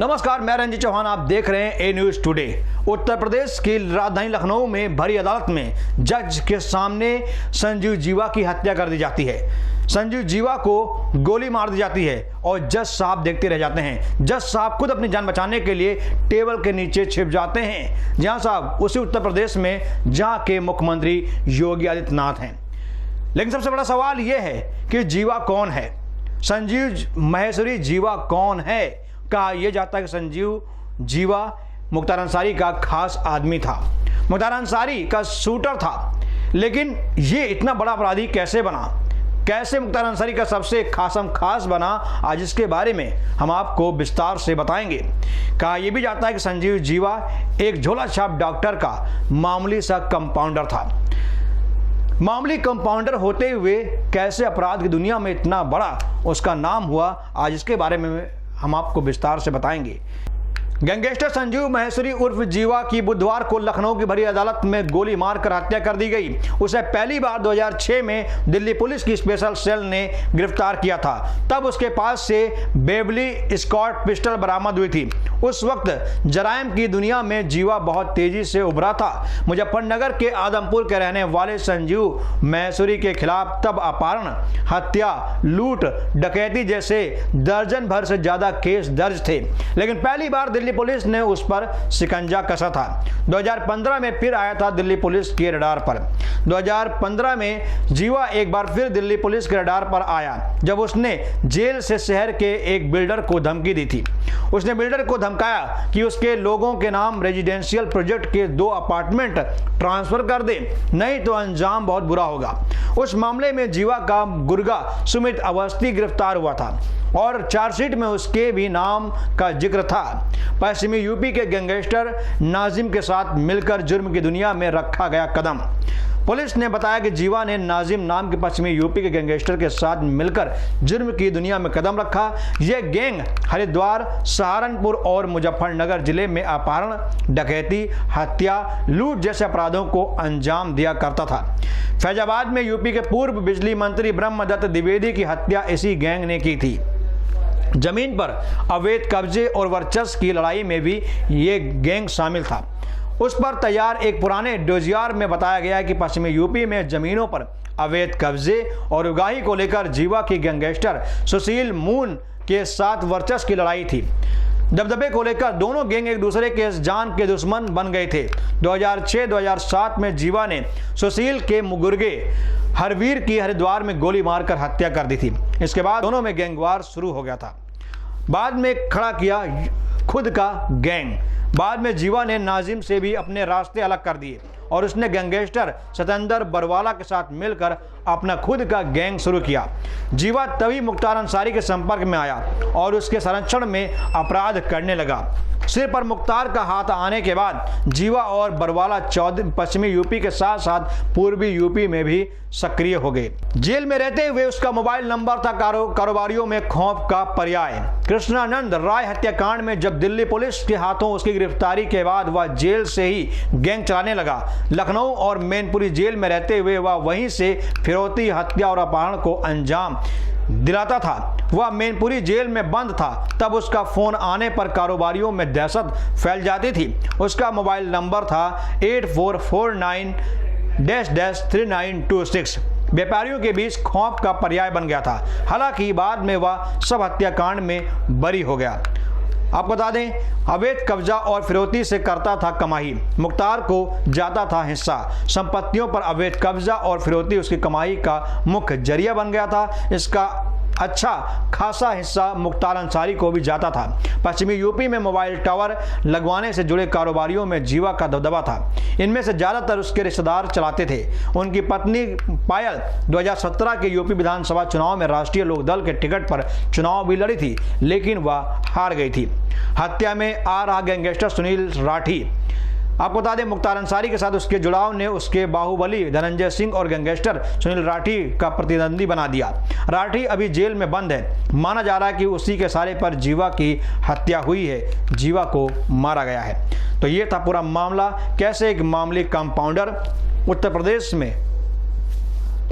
नमस्कार, मैं रंजीत चौहान। आप देख रहे हैं ए न्यूज टुडे। उत्तर प्रदेश की राजधानी लखनऊ में भरी अदालत में जज के सामने संजीव जीवा की हत्या कर दी जाती है। संजीव जीवा को गोली मार दी जाती है और जज साहब देखते रह जाते हैं। जज साहब खुद अपनी जान बचाने के लिए टेबल के नीचे छिप जाते हैं। जहां साहब उसी उत्तर प्रदेश में जहां के मुख्यमंत्री योगी आदित्यनाथ हैं। लेकिन सबसे बड़ा सवाल यह है कि जीवा कौन है? संजीव महेश्वरी जीवा कौन है? कहा यह जाता है कि संजीव जीवा मुख्तार अंसारी का खास आदमी था, मुख्तार अंसारी का शूटर था। लेकिन ये इतना बड़ा अपराधी कैसे बना, कैसे मुख्तार अंसारी का सबसे खास बना, आज इसके बारे में हम आपको विस्तार से बताएंगे। कहा यह भी जाता है कि संजीव जीवा एक झोला छाप डॉक्टर का मामूली सा कंपाउंडर था। मामूली कंपाउंडर होते हुए कैसे अपराध की दुनिया में इतना बड़ा उसका नाम हुआ, आज इसके बारे में हम आपको विस्तार से बताएंगे। गैंगस्टर संजीव महेश्वरी उर्फ जीवा की बुधवार को लखनऊ की भरी अदालत में गोली मारकर हत्या कर दी गई। उसे पहली बार 2006 में दिल्ली पुलिस की स्पेशल सेल ने गिरफ्तार किया था। तब उसके पास से बेवली स्कॉट पिस्टल बरामद हुई थी। उस वक्त जराइम की दुनिया में जीवा बहुत तेजी से उभरा था। मुजफ्फरनगर के आदमपुर के रहने वाले संजीव महेश्वरी के खिलाफ तब अपहरण, हत्या, लूट, डकैती जैसे दर्जन भर से ज्यादा केस दर्ज थे। लेकिन पहली बार दिल्ली पुलिस ने उस पर शिकंजा कसा था। 2015 में फिर आया था दिल्ली पुलिस के रडार पर। 2015 में जीवा एक बार फिर दिल्ली पुलिस के रडार पर आया जब उसने जेल से शहर के एक बिल्डर को धमकी दी थी। उसने बिल्डर को धमकाया कि उसके लोगों के नाम रेजिडेंशियल प्रोजेक्ट के 2 अपार्टमेंट ट्रांसफर कर दे, नहीं तो अंजाम बहुत बुरा होगा। उस मामले में जीवा का गुर्गा सुमित अवस्थी गिरफ्तार हुआ था और चार्जशीट में उसके भी नाम का जिक्र था। पश्चिमी यूपी के गैंगस्टर नाजिम के साथ मिलकर जुर्म की दुनिया में रखा गया कदम। पुलिस ने बताया कि जीवा ने नाजिम नाम के पश्चिमी यूपी के गैंगस्टर के साथ मिलकर जुर्म की दुनिया में कदम रखा। यह गैंग हरिद्वार, सहारनपुर और मुजफ्फरनगर जिले में अपहरण, डकैती, हत्या, लूट जैसे अपराधों को अंजाम दिया करता था। फैजाबाद में यूपी के पूर्व बिजली मंत्री ब्रह्मदत्त द्विवेदी की हत्या इसी गैंग ने की थी। जमीन पर अवैध कब्जे और वर्चस्व की लड़ाई में भी ये गैंग शामिल था। उस पर तैयार एक पुराने डोजियर में बताया गया है कि पश्चिमी यूपी में जमीनों पर अवैध कब्जे और उगाही को लेकर जीवा की गैंगस्टर सुशील मून के साथ वर्चस्व की लड़ाई थी। दबदबे को लेकर दोनों गैंग एक दूसरे के जान के दुश्मन बन गए थे। 2006-2007 में जीवा ने सुशील के मुगुर्गे हरवीर की हरिद्वार में गोली मारकर हत्या कर दी थी। इसके बाद दोनों में गैंगवार शुरू हो गया था। बाद में खड़ा किया खुद का गैंग। बाद में जीवा ने नाजिम से भी अपने रास्ते अलग कर दिए और उसने गैंगस्टर सतेंद्र बरवाला के साथ मिलकर अपना खुद का गैंग शुरू किया। जीवा तभी मुख्तार अंसारी के संपर्क में आया और उसके संरक्षण में अपराध करने लगा। सिर पर मुख्तार का हाथ आने के बाद जीवा और बरवाला पश्चिमी यूपी के साथ साथ पूर्वी यूपी में भी सक्रिय हो गए। जेल में रहते हुए उसका मोबाइल नंबर था कारोबारियों में खौफ का पर्याय। कृष्णानंद राय हत्याकांड में जब दिल्ली पुलिस के हाथों उसकी गिरफ्तारी के बाद वह जेल से ही गैंग चलाने लगा। लखनऊ और मैनपुरी जेल में रहते हुए वह वहीं से फिरौती, हत्या और अपहरण को अंजाम दिलाता था। वह मैनपुरी जेल में बंद था। तब उसका फोन आने पर कारोबारियों में दहशत फैल जाती थी। उसका मोबाइल नंबर था 8449-3926। व्यापारियों के बीच खौफ का पर्याय बन गया था। हालांकि बाद में वह सब हत्याकांड में बरी हो गया। आपको बता दें, अवैध कब्जा और फिरौती से करता था कमाई। मुख्तार को जाता था हिस्सा। संपत्तियों पर अवैध कब्जा और फिरौती उसकी कमाई का मुख्य जरिया बन गया था। इसका अच्छा खासा हिस्सा मुख्तार अंसारी को भी जाता था। पश्चिमी यूपी में मोबाइल टावर लगवाने से जुड़े कारोबारियों में जीवा का दबदबा था। इनमें से ज्यादातर उसके रिश्तेदार चलाते थे। उनकी पत्नी पायल 2017 के यूपी विधानसभा चुनाव में राष्ट्रीय लोकदल के टिकट पर चुनाव भी लड़ी थी, लेकिन वह हार गई थी। हत्या में आ रहा गैंगस्टर सुनील राठी। आपको बता दें, मुख्तार अंसारी के साथ उसके जुड़ाव ने उसके बाहुबली धनंजय सिंह और गैंगस्टर सुनील राठी का प्रतिद्वंदी बना दिया। राठी अभी जेल में बंद है। माना जा रहा है कि उसी के इशारे पर जीवा की हत्या हुई है, जीवा को मारा गया है। तो ये था पूरा मामला, कैसे एक मामूली कंपाउंडर उत्तर प्रदेश में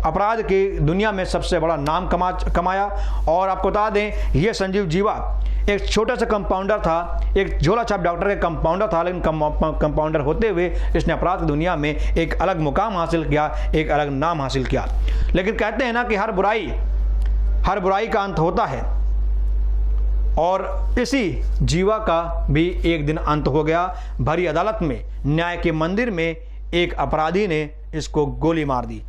अपराध की दुनिया में सबसे बड़ा नाम कमाया। और आपको बता दें, ये संजीव जीवा एक छोटा सा कंपाउंडर था, एक झोला छाप डॉक्टर का कंपाउंडर था, लेकिन कंपाउंडर होते हुए इसने अपराध की दुनिया में एक अलग मुकाम हासिल किया, एक अलग नाम हासिल किया। लेकिन कहते हैं ना कि हर बुराई का अंत होता है, और इसी जीवा का भी एक दिन अंत हो गया। भरी अदालत में, न्याय के मंदिर में एक अपराधी ने इसको गोली मार दी,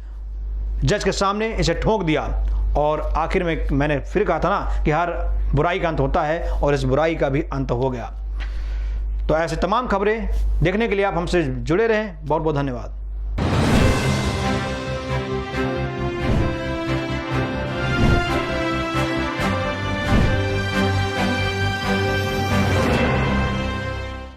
जज के सामने इसे ठोक दिया, और आखिर में मैंने फिर कहा था ना कि हर बुराई का अंत होता है, और इस बुराई का भी अंत हो गया। तो ऐसे तमाम खबरें देखने के लिए आप हमसे जुड़े रहें। बहुत बहुत धन्यवाद।